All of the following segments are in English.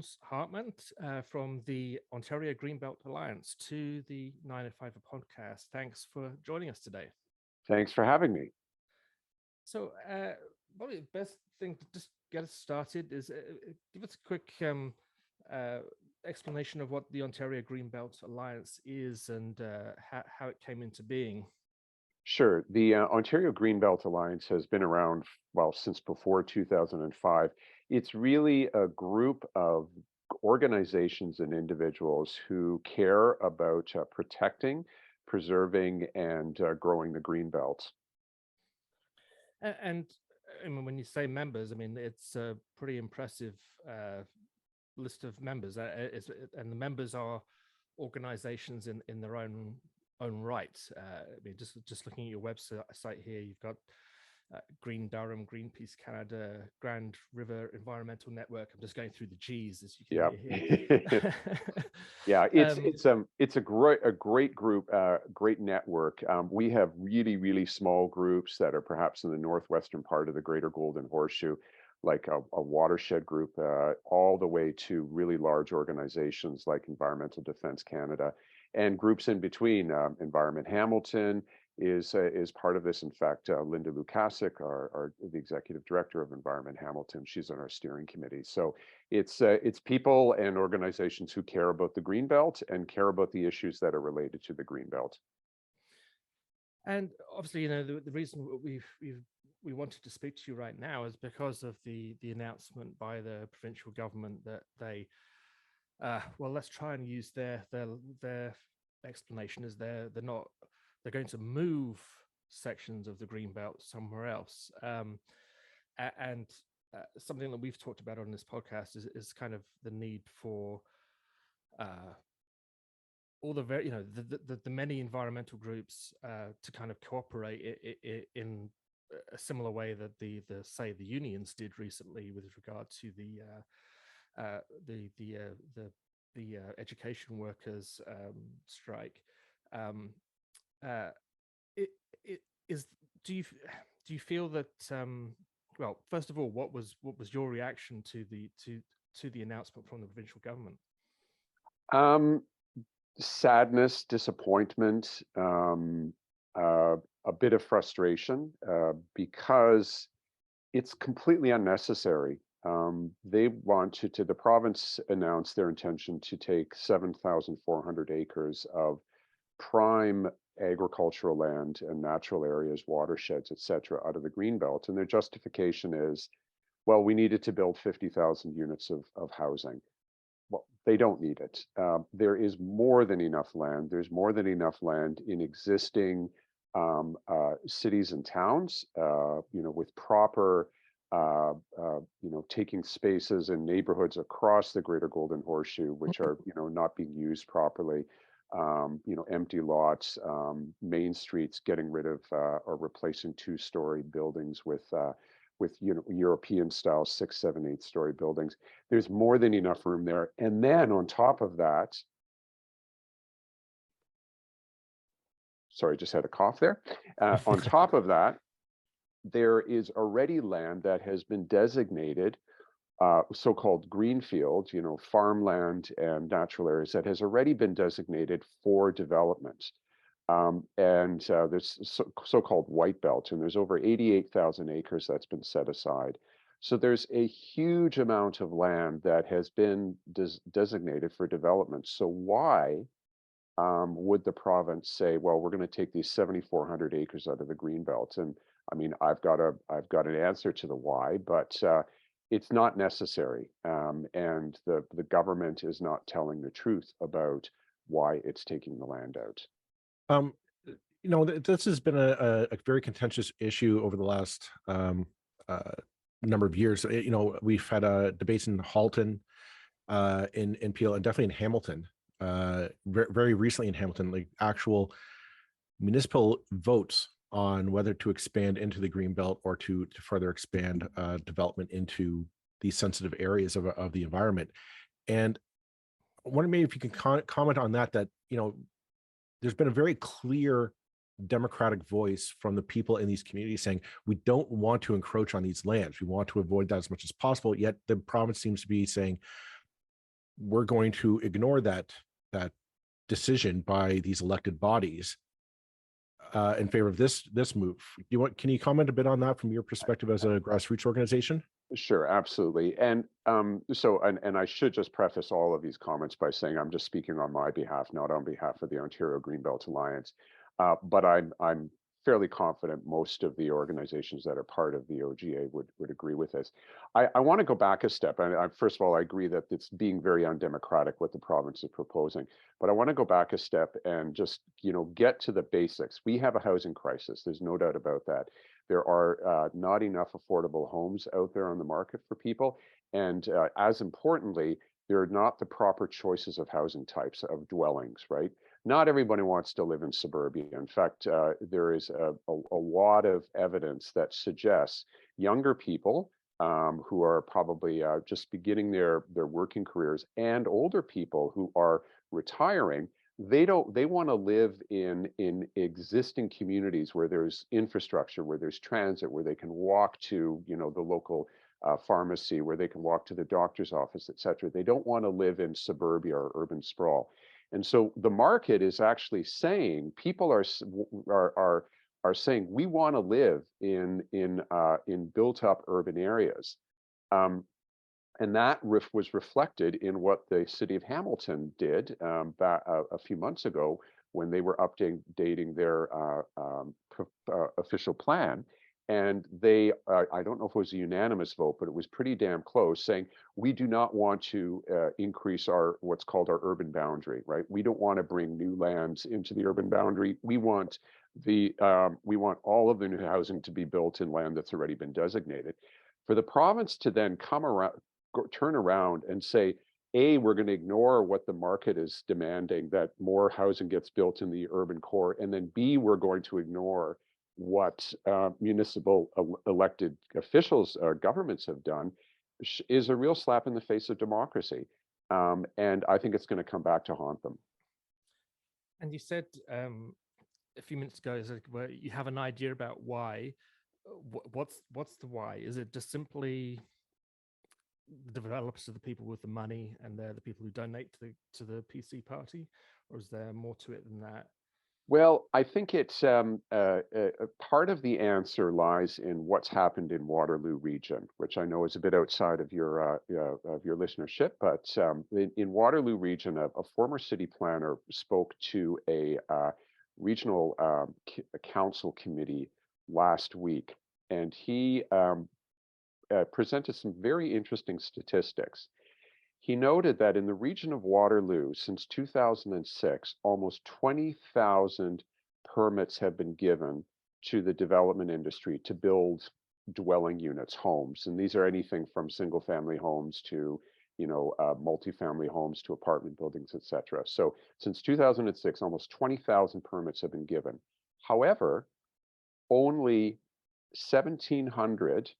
Franz Hartmann from the Ontario Greenbelt Alliance to the 905 podcast. Thanks for joining us today. Thanks for having me. So probably the best thing to just get us started is give us a quick explanation of what the Ontario Greenbelt Alliance is and how it came into being. Sure. The Ontario Greenbelt Alliance has been around, well, since before 2005. It's really a group of organizations and individuals who care about protecting, preserving, and growing the Greenbelt. And I mean, when you say members, I mean, it's a pretty impressive list of members, and the members are organizations in their own right. I mean, just looking at your website here, you've got Green Durham, Greenpeace Canada, Grand River Environmental Network. I'm just going through the G's, as you can hear here. Yeah, it's a great group, great network. We have really small groups that are perhaps in the northwestern part of the Greater Golden Horseshoe, like a watershed group, all the way to really large organizations like Environmental Defence Canada, and groups in between. Environment Hamilton is part of this. In fact, Linda Lukasik, the executive director of Environment Hamilton, she's on our steering committee. So it's people and organizations who care about the Greenbelt and care about the issues that are related to the Greenbelt. And obviously, you know, the reason we wanted to speak to you right now is because of the announcement by the provincial government that they, well, let's try and use their explanation as they're going to move sections of the Greenbelt somewhere else. And something that we've talked about on this podcast is kind of the need for all the the many environmental groups to kind of cooperate in a similar way that the unions did recently with regard to the education workers strike. Do you feel that well, first of all, what was your reaction to the announcement from the provincial government? Sadness, disappointment, a bit of frustration, because it's completely unnecessary. The province announced their intention to take 7,400 acres of prime agricultural land and natural areas, watersheds, etc., out of the Greenbelt. And their justification is, well, we needed to build 50,000 units of housing. Well, they don't need it. There is more than enough land. There's more than enough land in existing cities and towns, with proper, taking spaces in neighborhoods across the Greater Golden Horseshoe, which are, not being used properly. Empty lots, main streets, getting rid of or replacing two-story buildings with European style 6, 7, 8-story buildings. There's more than enough room there. And then on top of that, sorry, just had a cough there. On top of that, there is already land that has been designated so-called greenfield, farmland and natural areas that has already been designated for development. And there's so-called white belt, and there's over 88,000 acres that's been set aside. So there's a huge amount of land that has been designated for development. So why would the province say, well, we're going to take these 7,400 acres out of the Greenbelt? And I mean, I've got an answer to the why, but it's not necessary, and the government is not telling the truth about why it's taking the land out. This has been a very contentious issue over the last number of years. We've had debates in Halton, in Peel, and definitely in Hamilton. Very recently in Hamilton, like actual municipal votes on whether to expand into the Greenbelt or to further expand development into these sensitive areas of the environment. And I wonder maybe if you can comment on that, there's been a very clear democratic voice from the people in these communities saying, we don't want to encroach on these lands. We want to avoid that as much as possible. Yet the province seems to be saying, we're going to ignore that decision by these elected bodies in favor of this move. Can you comment a bit on that from your perspective as a grassroots organization? Sure, absolutely. And and I should just preface all of these comments by saying I'm just speaking on my behalf, not on behalf of the Ontario Greenbelt Alliance. But I'm fairly confident most of the organizations that are part of the OGA would agree with this. I want to go back a step. First of all, I agree that it's being very undemocratic what the province is proposing, but I want to go back a step and just, get to the basics. We have a housing crisis. There's no doubt about that. There are not enough affordable homes out there on the market for people. And as importantly, there are not the proper choices of housing types of dwellings, right? Not everybody wants to live in suburbia. In fact, there is a lot of evidence that suggests younger people who are probably just beginning their working careers, and older people who are retiring, they want to live in existing communities where there's infrastructure, where there's transit, where they can walk to the local pharmacy, where they can walk to the doctor's office, etc. They don't want to live in suburbia or urban sprawl. And so the market is actually saying, people are saying, we want to live in built up urban areas. And that was reflected in what the city of Hamilton did back a few months ago when they were updating their official plan. And they, I don't know if it was a unanimous vote, but it was pretty damn close, saying we do not want to increase what's called our urban boundary, right? We don't want to bring new lands into the urban boundary. We want all of the new housing to be built in land that's already been designated. For the province to then turn around and say, A, we're going to ignore what the market is demanding, that more housing gets built in the urban core, and then B, we're going to ignore what municipal elected officials or governments have done, is a real slap in the face of democracy. And I think it's going to come back to haunt them. And you said a few minutes ago where you have an idea about why. What's the why? Is it just simply the developers are the people with the money and they're the people who donate to the PC party, or is there more to it than that? Well, I think it's part of the answer lies in what's happened in Waterloo region, which I know is a bit outside of your listenership. But in Waterloo region, a former city planner spoke to a regional council committee last week, and he presented some very interesting statistics. He noted that in the region of Waterloo, since 2006, almost 20,000 permits have been given to the development industry to build dwelling units, homes. And these are anything from single family homes to, multifamily homes to apartment buildings, etc. So since 2006, almost 20,000 permits have been given. However, only 1,700,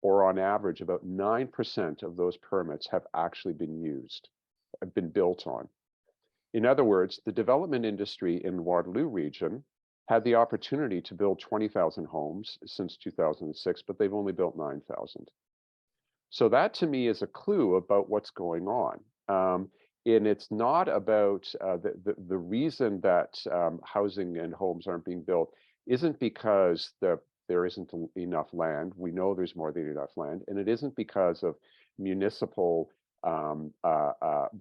or on average, about 9% of those permits have actually been used, have been built on. In other words, the development industry in Waterloo region had the opportunity to build 20,000 homes since 2006, but they've only built 9,000. So that to me is a clue about what's going on. And it's not about the reason that housing and homes aren't being built isn't because there isn't enough land. We know there's more than enough land, and it isn't because of municipal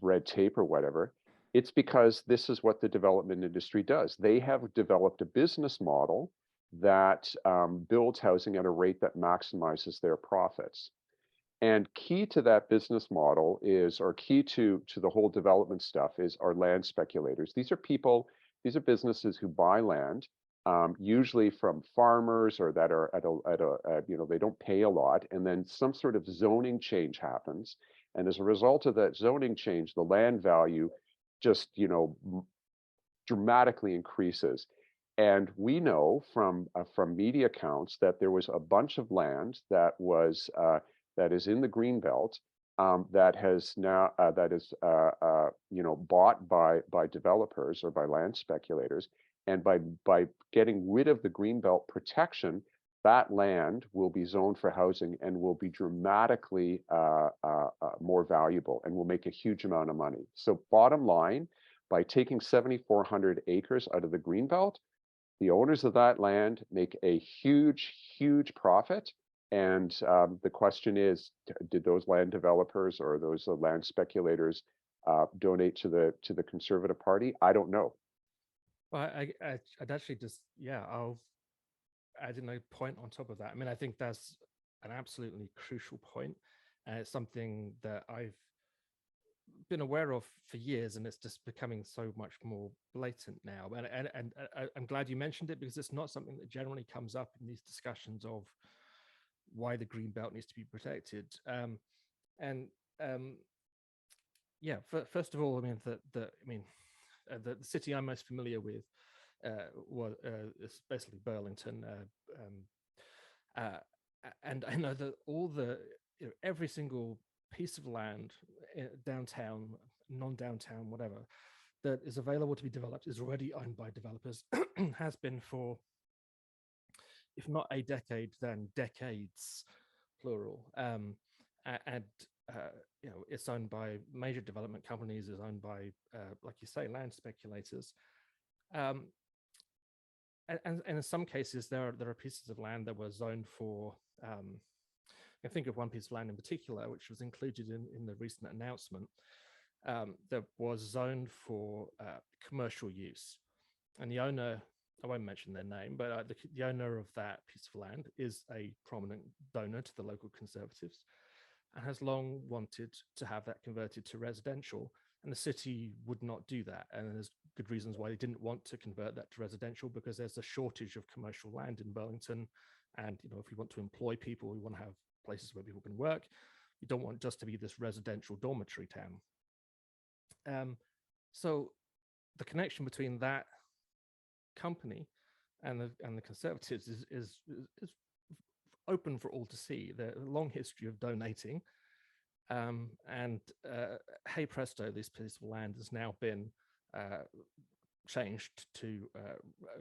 red tape or whatever. It's because this is what the development industry does. They have developed a business model that builds housing at a rate that maximizes their profits. And key to that business model is, or key to the whole development stuff is, are land speculators. These are businesses who buy land, usually from farmers or that are they don't pay a lot, and then some sort of zoning change happens, and as a result of that zoning change, the land value just dramatically increases. And we know from media accounts that there was a bunch of land that is in the Greenbelt that has now bought by developers or by land speculators. And by getting rid of the Greenbelt protection, that land will be zoned for housing and will be dramatically more valuable and will make a huge amount of money. So bottom line, by taking 7,400 acres out of the Greenbelt, the owners of that land make a huge, huge profit. And the question is, did those land developers or those land speculators donate to the Conservative Party? I don't know. Well, I'd actually just, yeah, I'll add in a point on top of that. I mean, I think that's an absolutely crucial point, and it's something that I've been aware of for years, and it's just becoming so much more blatant now. And I'm glad you mentioned it, because it's not something that generally comes up in these discussions of why the green belt needs to be protected. Yeah, first of all, I mean the city I'm most familiar with is basically Burlington, and I know that every single piece of land, downtown, non-downtown, whatever, that is available to be developed is already owned by developers, has been for, if not a decade, then decades, plural. And it's owned by major development companies, is owned by, like you say, land speculators. And in some cases, there are pieces of land that were zoned for, I think of one piece of land in particular, which was included in the recent announcement, that was zoned for commercial use. And the owner, I won't mention their name, but the owner of that piece of land is a prominent donor to the local Conservatives, and has long wanted to have that converted to residential. And the city would not do that. And there's good reasons why they didn't want to convert that to residential, because there's a shortage of commercial land in Burlington. And if we want to employ people, we want to have places where people can work. You don't want just to be this residential dormitory town. So the connection between that company and the Conservatives is open for all to see. The long history of donating, and hey presto, this piece of land has now been changed to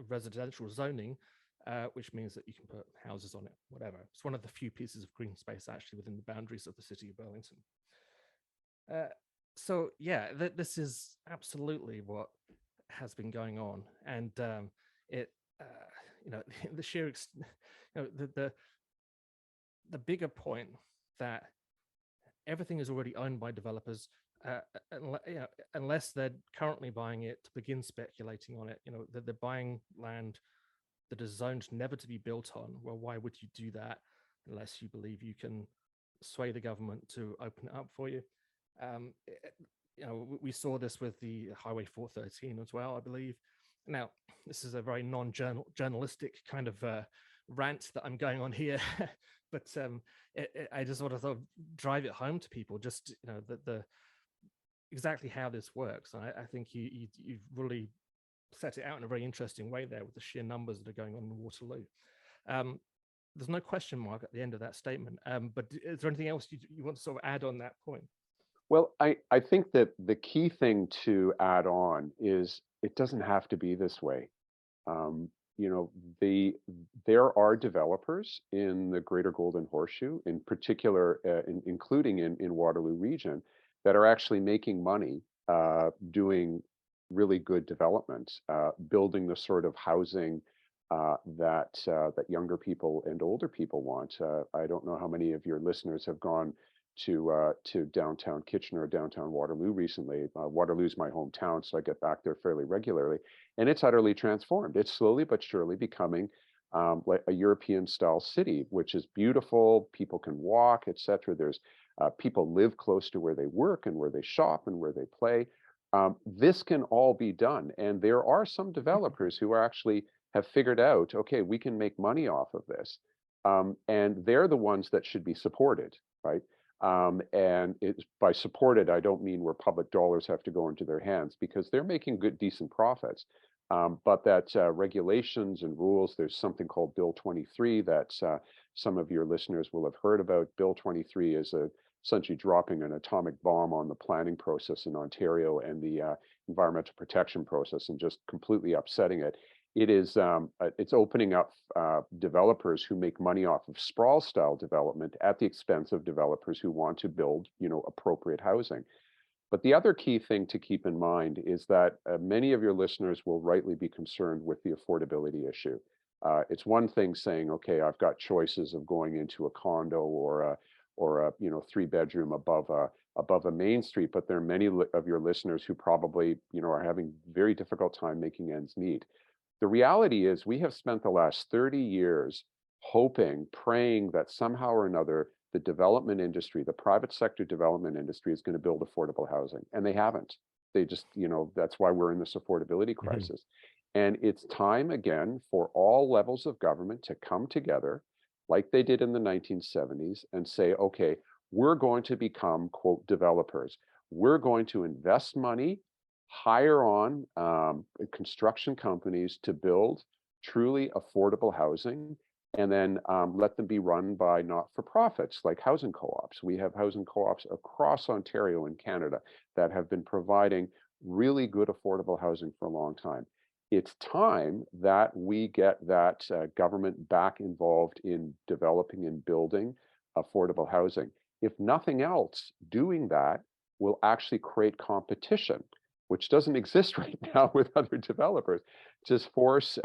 residential zoning, which means that you can put houses on it, whatever. It's one of the few pieces of green space actually within the boundaries of the city of Burlington. So yeah, this is absolutely what has been going on, and the sheer, the bigger point that everything is already owned by developers, unless they're currently buying it to begin speculating on it. That they're buying land that is zoned never to be built on. Well, why would you do that unless you believe you can sway the government to open it up for you? We saw this with the Highway 413 as well, I believe. Now, this is a very non-journalistic kind of rant that I'm going on here, but I just want to sort of drive it home to people, just the exactly how this works. And I think you've really set it out in a very interesting way there with the sheer numbers that are going on in Waterloo. There's no question mark at the end of that statement, but is there anything else you want to sort of add on that point? Well, I think that the key thing to add on is it doesn't have to be this way. There are developers in the Greater Golden Horseshoe, in particular, including in Waterloo region, that are actually making money doing really good development, building the sort of housing that younger people and older people want. I don't know how many of your listeners have gone to downtown Kitchener or downtown Waterloo recently. Waterloo's my hometown, so I get back there fairly regularly, and it's utterly transformed. It's slowly but surely becoming like a European style city, which is beautiful. People can walk, etc. There's people live close to where they work and where they shop and where they play. This can all be done, and there are some developers who actually have figured out, okay, we can make money off of this, and they're the ones that should be supported, right? And by supported, I don't mean where public dollars have to go into their hands, because they're making good, decent profits. But that regulations and rules, there's something called Bill 23 that some of your listeners will have heard about. Bill 23 is essentially dropping an atomic bomb on the planning process in Ontario and the environmental protection process, and just completely upsetting it. it's opening up developers who make money off of sprawl style development at the expense of developers who want to build, appropriate housing. But the other key thing to keep in mind is that many of your listeners will rightly be concerned with the affordability issue. It's one thing saying, okay, I've got choices of going into a condo or a 3-bedroom above a main street, but there are many of your listeners who probably are having very difficult time making ends meet. The reality is we have spent the last 30 years hoping, praying that somehow or another the development industry, the private sector development industry, is going to build affordable housing, and they haven't. They just, that's why we're in this affordability crisis. And it's time again for all levels of government to come together like they did in the 1970s and say, okay, we're going to become, quote, developers. We're going to invest money, hire on construction companies to build truly affordable housing, and then let them be run by not-for-profits like housing co-ops. We have housing co-ops across Ontario and Canada that have been providing really good affordable housing for a long time. It's time that we get that government back involved in developing and building affordable housing. If nothing else, doing that will actually create competition, which doesn't exist right now with other developers. Just force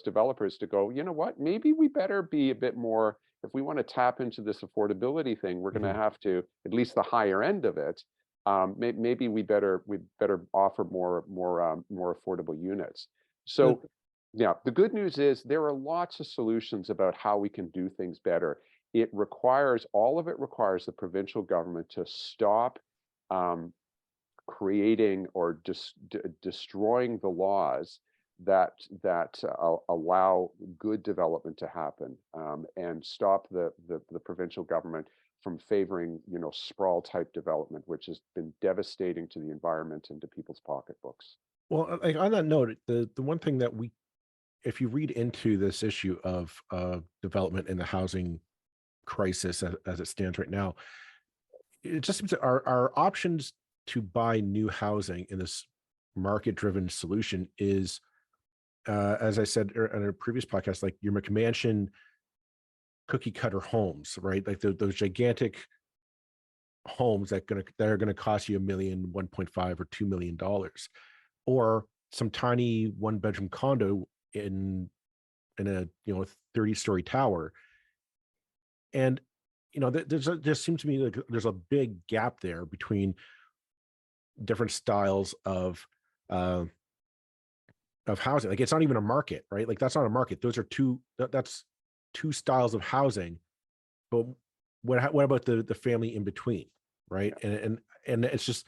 developers to go, you know what, maybe we better be a bit more, if we want to tap into this affordability thing, we're going to have to, at least the higher end of it, maybe we better offer more affordable units. So yeah, the good news is there are lots of solutions about how we can do things better. All of it requires the provincial government to stop creating or destroying the laws that allow good development to happen, and stop the provincial government from favoring sprawl type development, which has been devastating to the environment and to people's pocketbooks. Well, like, on that note, the one thing that if you read into this issue of development in the housing crisis as it stands right now, it just seems that our options to buy new housing in this market-driven solution is, as I said in a previous podcast, like your McMansion cookie cutter homes, right? Like those gigantic homes that are gonna cost you $1 million, 1.5 or $2 million, or some tiny 1-bedroom condo in a 30-story tower. And there seems to me like there's a big gap there between different styles of housing. Like, it's not even a market, right? Like, that's not a market. Those are that's two styles of housing. But what about the family in between, right? And it's just,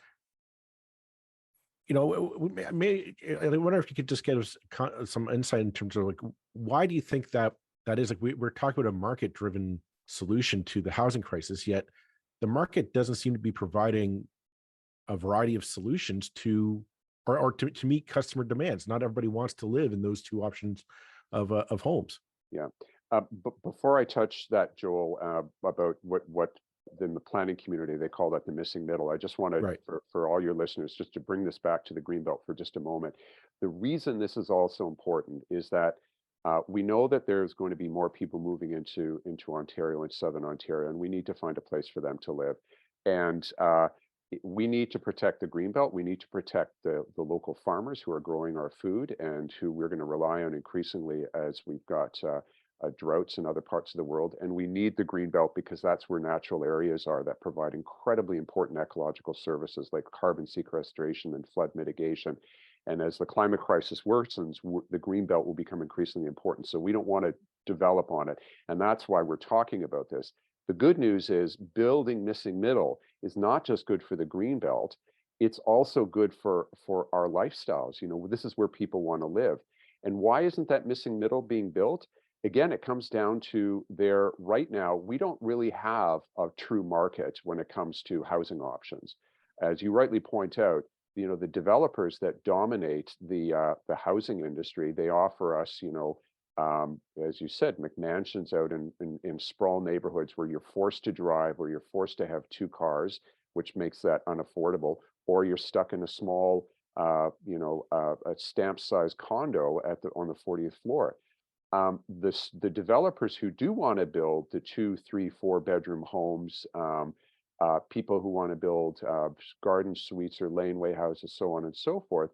I wonder if you could just give us some insight in terms of, like, why do you think that is? Like, we're talking about a market-driven solution to the housing crisis, yet the market doesn't seem to be providing a variety of solutions to meet customer demands. Not everybody wants to live in those two options of homes. Yeah. But before I touch that, Joel, about what in the planning community they call that the missing middle, I just wanted for all your listeners just to bring this back to the Greenbelt for just a moment. The reason this is also important is that we know that there's going to be more people moving into Ontario and Southern Ontario, and we need to find a place for them to live. And we need to protect the Greenbelt. We need to protect the local farmers who are growing our food and who we're going to rely on increasingly as we've got droughts in other parts of the world. And we need the Greenbelt because that's where natural areas are that provide incredibly important ecological services like carbon sequestration and flood mitigation. And as the climate crisis worsens, the Greenbelt will become increasingly important. So we don't want to develop on it. And that's why we're talking about this. The good news is building missing middle is not just good for the Greenbelt, it's also good for our lifestyles. This is where people want to live. And why isn't that missing middle being built? Again, it comes down to right now, we don't really have a true market when it comes to housing options. As you rightly point out, the developers that dominate the housing industry, they offer us, as you said, McMansions out in sprawl neighborhoods where you're forced to drive, where you're forced to have 2 cars, which makes that unaffordable, or you're stuck in a small a stamp-sized condo on the 40th floor. The developers who do want to build the 2, 3, 4-bedroom homes, people who want to build garden suites or laneway houses, so on and so forth,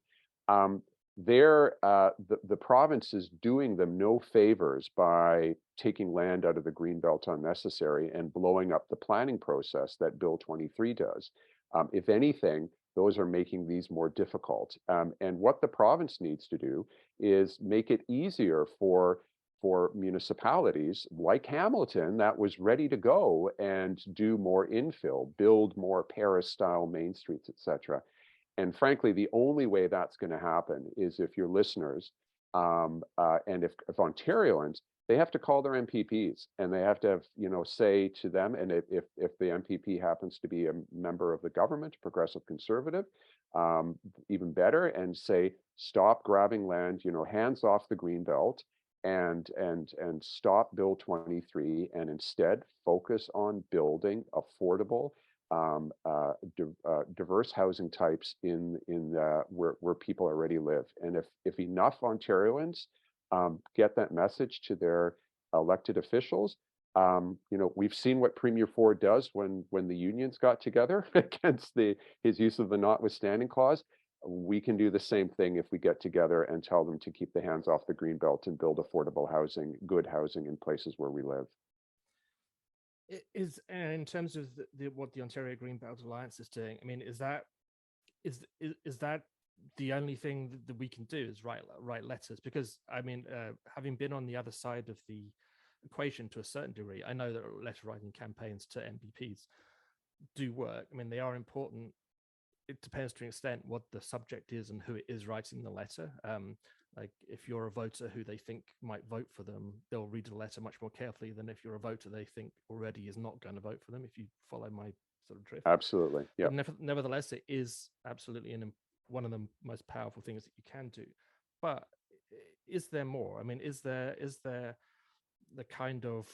the province is doing them no favors by taking land out of the Greenbelt unnecessary and blowing up the planning process that Bill 23 does. If anything, those are making these more difficult. And what the province needs to do is make it easier for municipalities like Hamilton that was ready to go and do more infill, build more Paris-style main streets, etc. And frankly, the only way that's going to happen is if your listeners and if Ontarians, they have to call their MPPs and they have to have, say to them, and if the MPP happens to be a member of the government, progressive conservative, even better, and say, stop grabbing land, hands off the Greenbelt, and stop Bill 23 and instead focus on building affordable, diverse housing types in where people already live. And if enough Ontarians get that message to their elected officials, we've seen what Premier Ford does when the unions got together against his use of the notwithstanding clause. We can do the same thing if we get together and tell them to keep the hands off the Greenbelt and build affordable housing, good housing in places where we live. Is in terms of what the Ontario Greenbelt Alliance is doing, I mean, is that the only thing that we can do is write letters? Because I mean, having been on the other side of the equation to a certain degree, I know that letter writing campaigns to MPPs do work. I mean, they are important. It depends to an extent what the subject is and who it is writing the letter. Like if you're a voter who they think might vote for them, they'll read the letter much more carefully than if you're a voter they think already is not going to vote for them, if you follow my sort of drift. Absolutely. Yeah. Nevertheless, it is absolutely one of the most powerful things that you can do. But is there more? I mean, is there the kind of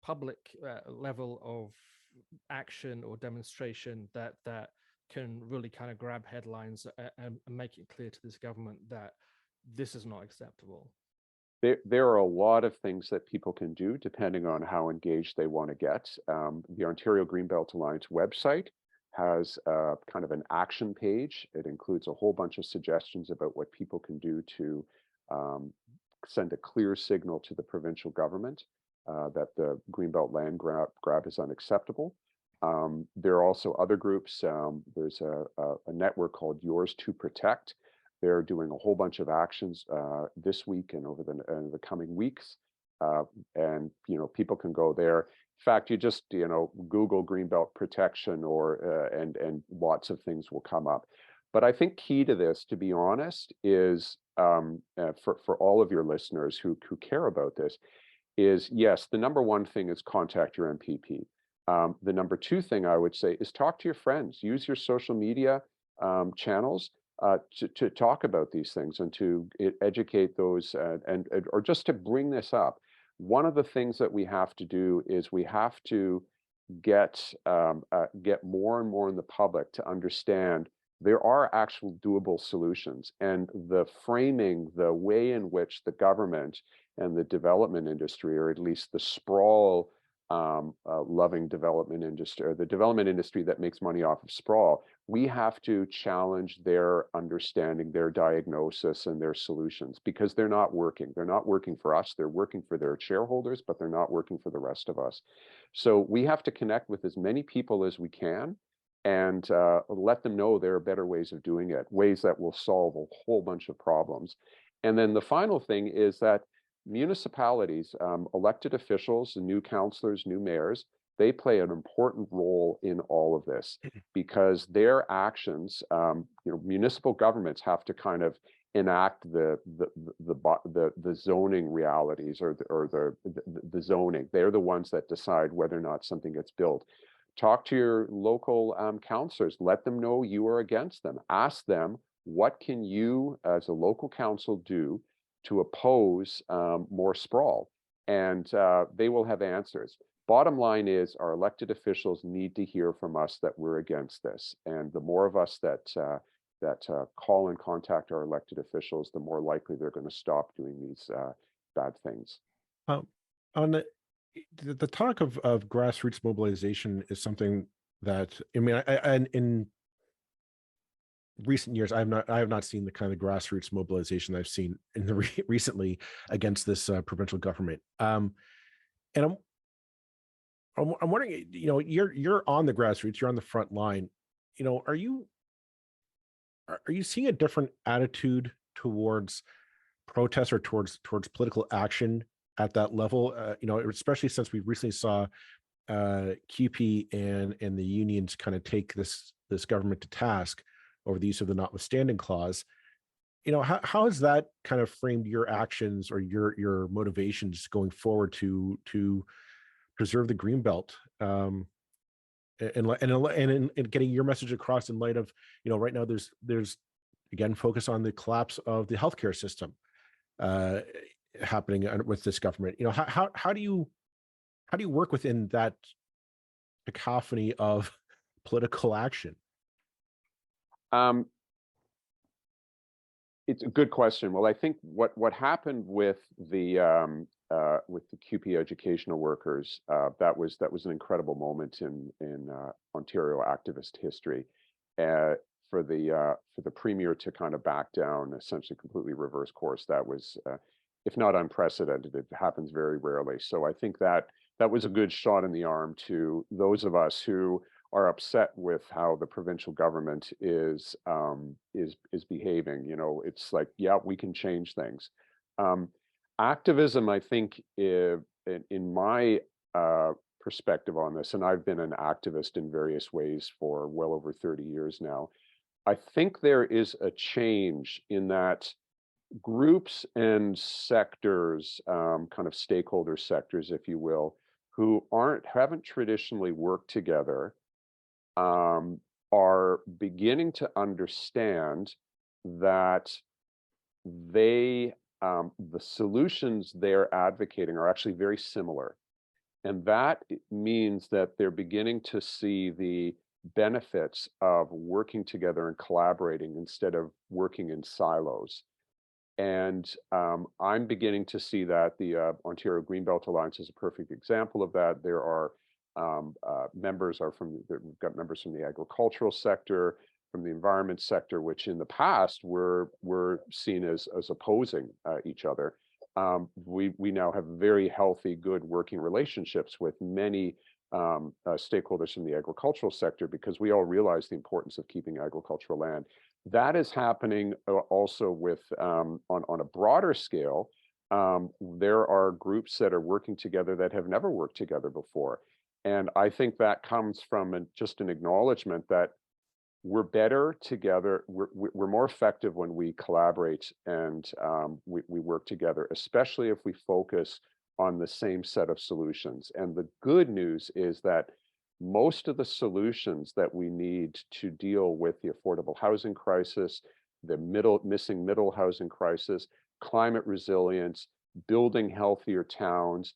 public level of action or demonstration that can really kind of grab headlines and make it clear to this government that this is not acceptable? There are a lot of things that people can do depending on how engaged they want to get. The Ontario Greenbelt Alliance website has kind of an action page. It includes a whole bunch of suggestions about what people can do to send a clear signal to the provincial government that the Greenbelt land grab is unacceptable. There are also other groups. There's a network called Yours to Protect. They're doing a whole bunch of actions this week and over the coming weeks. And people can go there. In fact, you just Google Greenbelt protection and lots of things will come up. But I think key to this, to be honest, is for all of your listeners who care about this, is yes, the number one thing is contact your MPP. The number two thing I would say is talk to your friends. Use your social media channels to talk about these things and to educate those or just to bring this up. One of the things that we have to do is we have to get more and more in the public to understand there are actual doable solutions, and the framing, the way in which the government and the development industry, or at least the sprawl loving development industry, or the development industry that makes money off of sprawl, we have to challenge their understanding, their diagnosis, and their solutions, because they're not working. They're not working for us. They're working for their shareholders, but they're not working for the rest of us. So we have to connect with as many people as we can and let them know there are better ways of doing it, ways that will solve a whole bunch of problems. And then the final thing is that municipalities, elected officials, new councillors, new mayors, they play an important role in all of this, because their actions, municipal governments have to kind of enact the zoning realities or the zoning. They're the ones that decide whether or not something gets built. Talk to your local councillors. Let them know you are against them. Ask them, what can you as a local council do to oppose more sprawl? And they will have answers. bottom line is our elected officials need to hear from us that we're against this. And the more of us that call and contact our elected officials, the more likely they're going to stop doing these bad things. On the talk of grassroots mobilization is something that, I mean, I in recent years, I have not seen the kind of grassroots mobilization I've seen in the recently against this provincial government. And I'm wondering, you know, you're on the grassroots, you're on the front line. You know, are you seeing a different attitude towards protest or towards political action at that level? You know, especially since we recently saw QP and the unions kind of take this government to task over the use of the notwithstanding clause. You know, how has that kind of framed your actions or your motivations going forward to preserve the Greenbelt, and getting your message across in light of, you know, right now there's again focus on the collapse of the healthcare system happening with this government. You know, how do you work within that cacophony of political action? It's a good question. Well, I think what happened with the QP educational workers, that was an incredible moment in Ontario activist history. For the premier to kind of back down, essentially completely reverse course, that was, if not unprecedented, it happens very rarely. So I think that was a good shot in the arm to those of us who are upset with how the provincial government is behaving. You know, it's like, yeah, we can change things. Activism, I think, in my perspective on this, and I've been an activist in various ways for well over 30 years now, I think there is a change in that groups and sectors, kind of stakeholder sectors, if you will, who haven't traditionally worked together, are beginning to understand that the solutions they're advocating are actually very similar. And that means that they're beginning to see the benefits of working together and collaborating instead of working in silos. And I'm beginning to see that the Ontario Greenbelt Alliance is a perfect example of that. There are we've got members from the agricultural sector, from the environment sector, which in the past were seen as opposing each other. We now have very healthy, good working relationships with many stakeholders from the agricultural sector, because we all realize the importance of keeping agricultural land. That is happening also with on a broader scale. There are groups that are working together that have never worked together before. And I think that comes from just an acknowledgement that we're better together. We're more effective when we collaborate and we work together, especially if we focus on the same set of solutions. And the good news is that most of the solutions that we need to deal with the affordable housing crisis, the missing middle housing crisis, climate resilience, building healthier towns,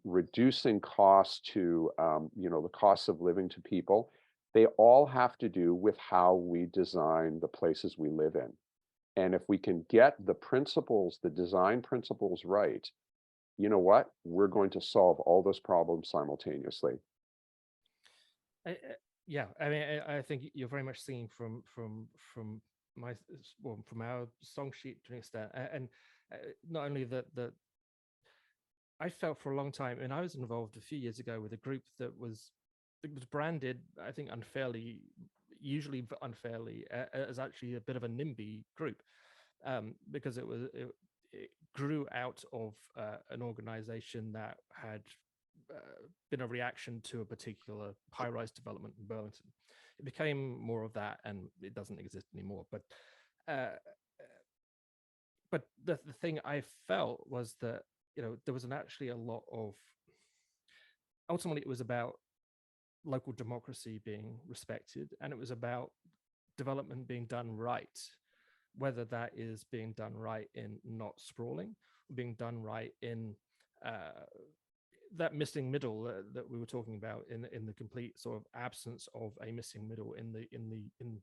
reducing costs to the costs of living to people, they all have to do with how we design the places we live in. And if we can get the principles, the design principles right, you know what? We're going to solve all those problems simultaneously. Yeah, I mean, I think you're very much seeing from our song sheet to an extent, and not only that I felt for a long time, and I was involved a few years ago with a group that was branded, I think usually unfairly, as actually a bit of a NIMBY group, because it grew out of an organization that had been a reaction to a particular high-rise development in Burlington. It became more of that, and it doesn't exist anymore. But the thing I felt was that, you know, there was actually a lot of, ultimately it was about local democracy being respected, and it was about development being done right, whether that is being done right in not sprawling, being done right in that missing middle that we were talking about in the complete sort of absence of a missing middle in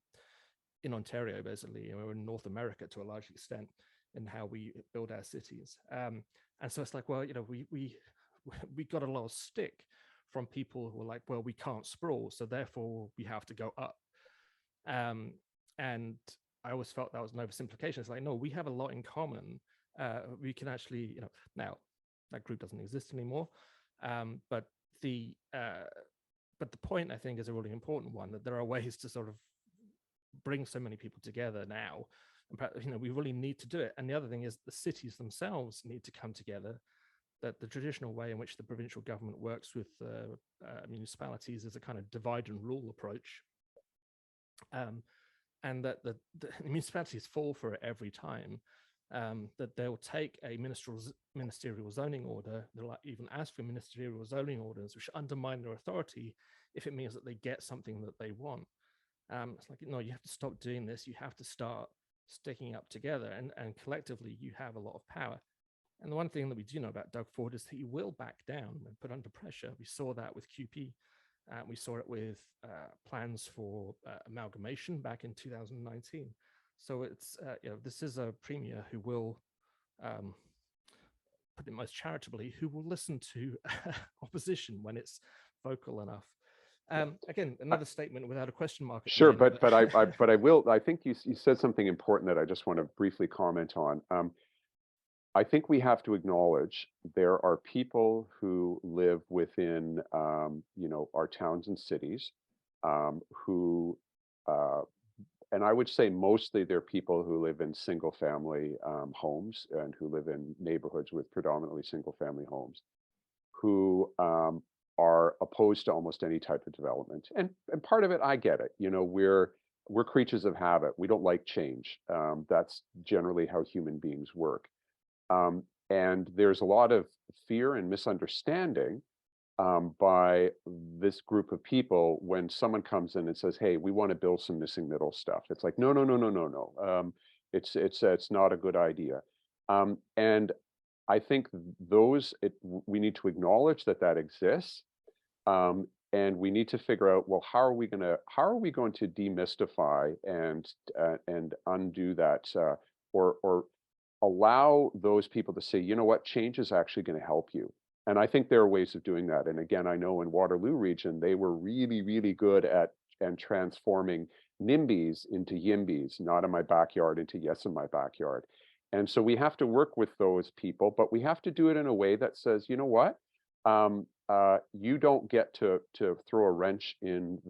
Ontario, basically, or in North America to a large extent, in how we build our cities. And so it's like, well, we got a lot of stick from people who were like, well, we can't sprawl, so therefore we have to go up. And I always felt that was an oversimplification. It's like, no, we have a lot in common. We can actually, now that group doesn't exist anymore. But the point, I think, is a really important one, that there are ways to sort of bring so many people together now. And, we really need to do it. And the other thing is the cities themselves need to come together. That the traditional way in which the provincial government works with municipalities is a kind of divide and rule approach. And that the municipalities fall for it every time. That they'll take a ministerial zoning order, they'll even ask for ministerial zoning orders, which undermine their authority if it means that they get something that they want. It's like, no, you have to stop doing this. You have to start sticking up together, and collectively you have a lot of power. And the one thing that we do know about Doug Ford is that he will back down when put under pressure. We saw that with QP. We saw it with plans for amalgamation back in 2019. So it's, this is a premier who will, put it most charitably, who will listen to opposition when it's vocal enough. Again, another statement without a question mark. Sure, but I will. I think you said something important that I just want to briefly comment on. I think we have to acknowledge there are people who live within, our towns and cities, who, and I would say mostly they're people who live in single-family homes and who live in neighborhoods with predominantly single-family homes, who are opposed to almost any type of development. And part of it, I get it. We're creatures of habit. We don't like change. That's generally how human beings work. And there's a lot of fear and misunderstanding by this group of people when someone comes in and says, "Hey, we want to build some missing middle stuff." It's like, no. It's not a good idea. And I think we need to acknowledge that exists, and we need to figure out, well, how are we going to demystify and undo that, or allow those people to say, you know what, change is actually going to help you. And I think there are ways of doing that. And again, I know in Waterloo region, they were really, really good at transforming NIMBYs into YIMBYs, not in my backyard into yes in my backyard. And so we have to work with those people, but we have to do it in a way that says, you know what, you don't get to throw a wrench in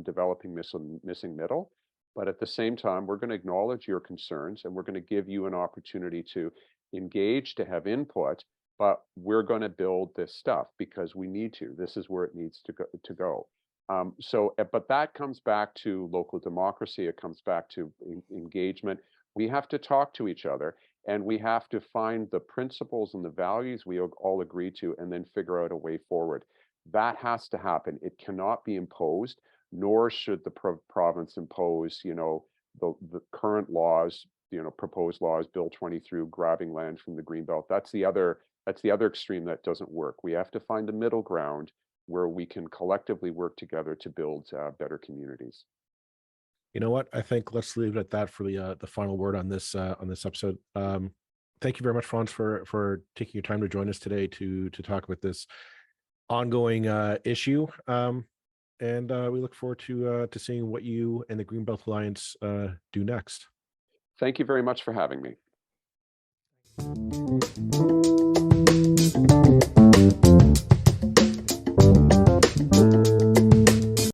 developing missing middle. But at the same time, we're going to acknowledge your concerns, and we're going to give you an opportunity to engage, to have input, but we're going to build this stuff because we need to. This is where it needs to go. But that comes back to local democracy. It comes back to engagement. We have to talk to each other, and we have to find the principles and the values we all agree to, and then figure out a way forward. That has to happen. It cannot be imposed, nor should the province impose, the current laws, proposed laws, Bill 20 through grabbing land from the Greenbelt. That's the other extreme that doesn't work. We have to find a middle ground where we can collectively work together to build better communities. You know what? I think let's leave it at that for the final word on this episode. Thank you very much, Franz, for taking your time to join us today to talk about this ongoing issue. And we look forward to seeing what you and the Greenbelt Alliance do next. Thank you very much for having me.